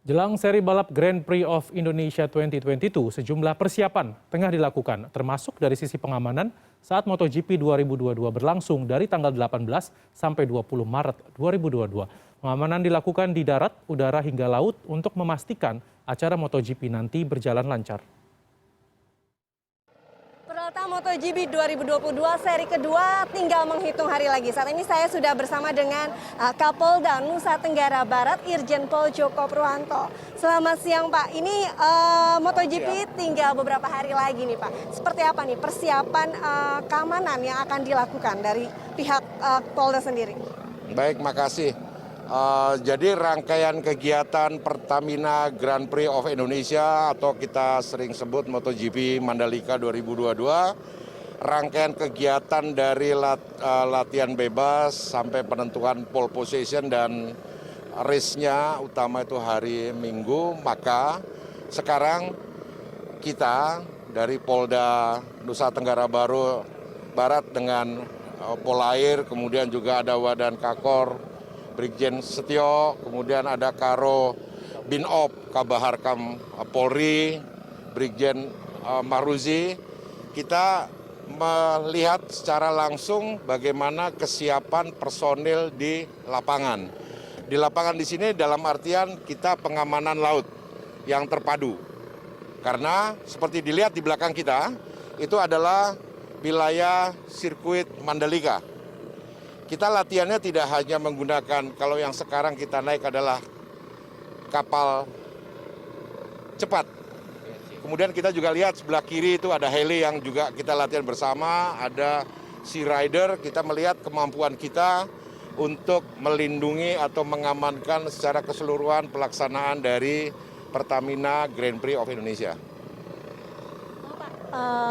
Jelang seri balap Grand Prix of Indonesia 2022, sejumlah persiapan tengah dilakukan, termasuk dari sisi pengamanan saat MotoGP 2022 berlangsung dari tanggal 18 sampai 20 Maret 2022. Pengamanan dilakukan di darat, udara hingga laut untuk memastikan acara MotoGP nanti berjalan lancar. Peralatan MotoGP 2022 seri kedua tinggal menghitung hari lagi. Saat ini saya sudah bersama dengan Kapolda Nusa Tenggara Barat, Irjen Pol Joko Purwanto. Selamat siang Pak, ini MotoGP tinggal beberapa hari lagi nih Pak. Seperti apa nih persiapan keamanan yang akan dilakukan dari pihak Polda sendiri? Baik, makasih. Jadi rangkaian kegiatan Pertamina Grand Prix of Indonesia atau kita sering sebut MotoGP Mandalika 2022, rangkaian kegiatan dari latihan bebas sampai penentuan pole position dan race-nya utama itu hari Minggu. Maka sekarang kita dari Polda Nusa Tenggara Barat dengan Polair, kemudian juga ada Wadan Kakor, Brigjen Setio, kemudian ada Karo Binop, Kabaharkam Polri, Brigjen Maruzi. Kita melihat secara langsung bagaimana kesiapan personil di lapangan. Di lapangan di sini dalam artian kita pengamanan laut yang terpadu. Karena seperti dilihat di belakang kita, itu adalah wilayah sirkuit Mandalika. Kita latihannya tidak hanya menggunakan, kalau yang sekarang kita naik adalah kapal cepat. Kemudian kita juga lihat sebelah kiri itu ada heli yang juga kita latihan bersama, ada Sea Rider. Kita melihat kemampuan kita untuk melindungi atau mengamankan secara keseluruhan pelaksanaan dari Pertamina Grand Prix of Indonesia.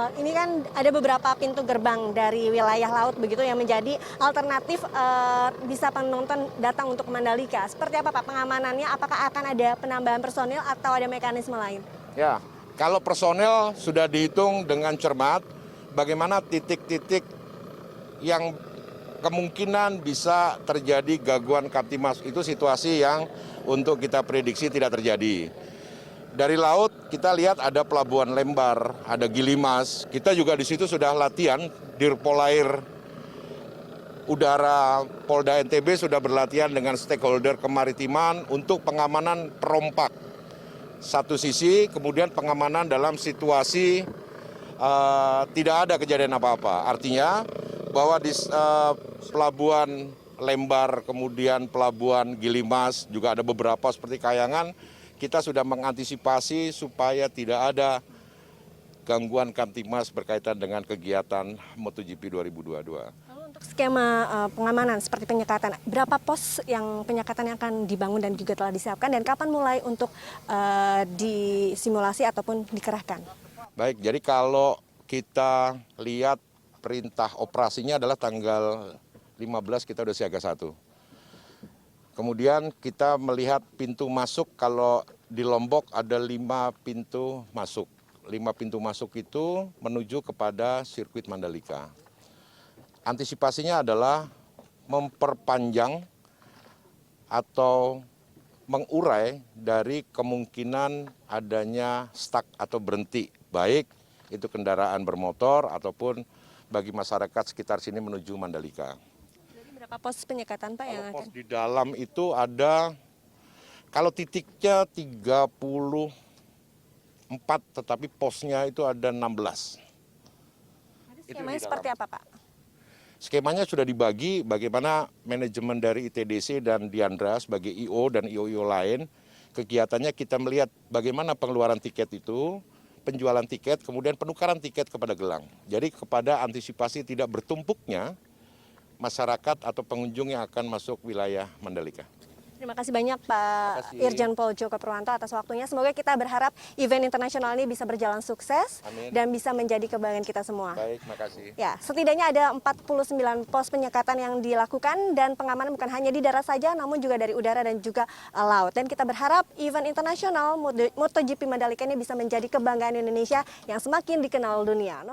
Ini kan ada beberapa pintu gerbang dari wilayah laut begitu yang menjadi alternatif bisa penonton datang untuk Mandalika. Seperti apa Pak pengamanannya? Apakah akan ada penambahan personil atau ada mekanisme lain? Ya, kalau personil sudah dihitung dengan cermat, bagaimana titik-titik yang kemungkinan bisa terjadi gangguan Kamtimas, itu situasi yang untuk kita prediksi tidak terjadi. Dari laut kita lihat ada pelabuhan Lembar, ada Gilimas. Kita juga di situ sudah latihan, Dirpolair Udara Polda NTB sudah berlatihan dengan stakeholder kemaritiman untuk pengamanan perompak. Satu sisi, kemudian pengamanan dalam situasi tidak ada kejadian apa-apa. Artinya bahwa di pelabuhan Lembar, kemudian pelabuhan Gilimas, juga ada beberapa seperti Kayangan, kita sudah mengantisipasi supaya tidak ada gangguan Kamtimas berkaitan dengan kegiatan MotoGP 2022. Lalu untuk skema pengamanan seperti penyekatan, berapa pos yang penyekatan yang akan dibangun dan juga telah disiapkan dan kapan mulai untuk disimulasi ataupun dikerahkan? Baik, jadi kalau kita lihat perintah operasinya adalah tanggal 15 kita udah siaga 1. Kemudian kita melihat pintu masuk, kalau di Lombok ada 5 pintu masuk. 5 pintu masuk itu menuju kepada sirkuit Mandalika. Antisipasinya adalah memperpanjang atau mengurai dari kemungkinan adanya stuck atau berhenti, baik itu kendaraan bermotor ataupun bagi masyarakat sekitar sini menuju Mandalika. Berapa pos penyekatan Pak yang pos akan? Di dalam itu ada, kalau titiknya 34, tetapi posnya itu ada 16. Skemanya seperti apa Pak? Skemanya sudah dibagi bagaimana manajemen dari ITDC dan Diandra sebagai IO dan IO-IO lain. Kegiatannya kita melihat bagaimana pengeluaran tiket itu, penjualan tiket, kemudian penukaran tiket kepada gelang. Jadi kepada antisipasi tidak bertumpuknya masyarakat atau pengunjung yang akan masuk wilayah Mandalika. Terima kasih banyak Pak Irjen Pol Joko Purwanto atas waktunya. Semoga kita berharap event internasional ini bisa berjalan sukses. Amin. Dan bisa menjadi kebanggaan kita semua. Baik, makasih. Ya, setidaknya ada 49 pos penyekatan yang dilakukan dan pengamanan bukan hanya di darat saja namun juga dari udara dan juga laut. Dan kita berharap event internasional MotoGP Mandalika ini bisa menjadi kebanggaan Indonesia yang semakin dikenal dunia.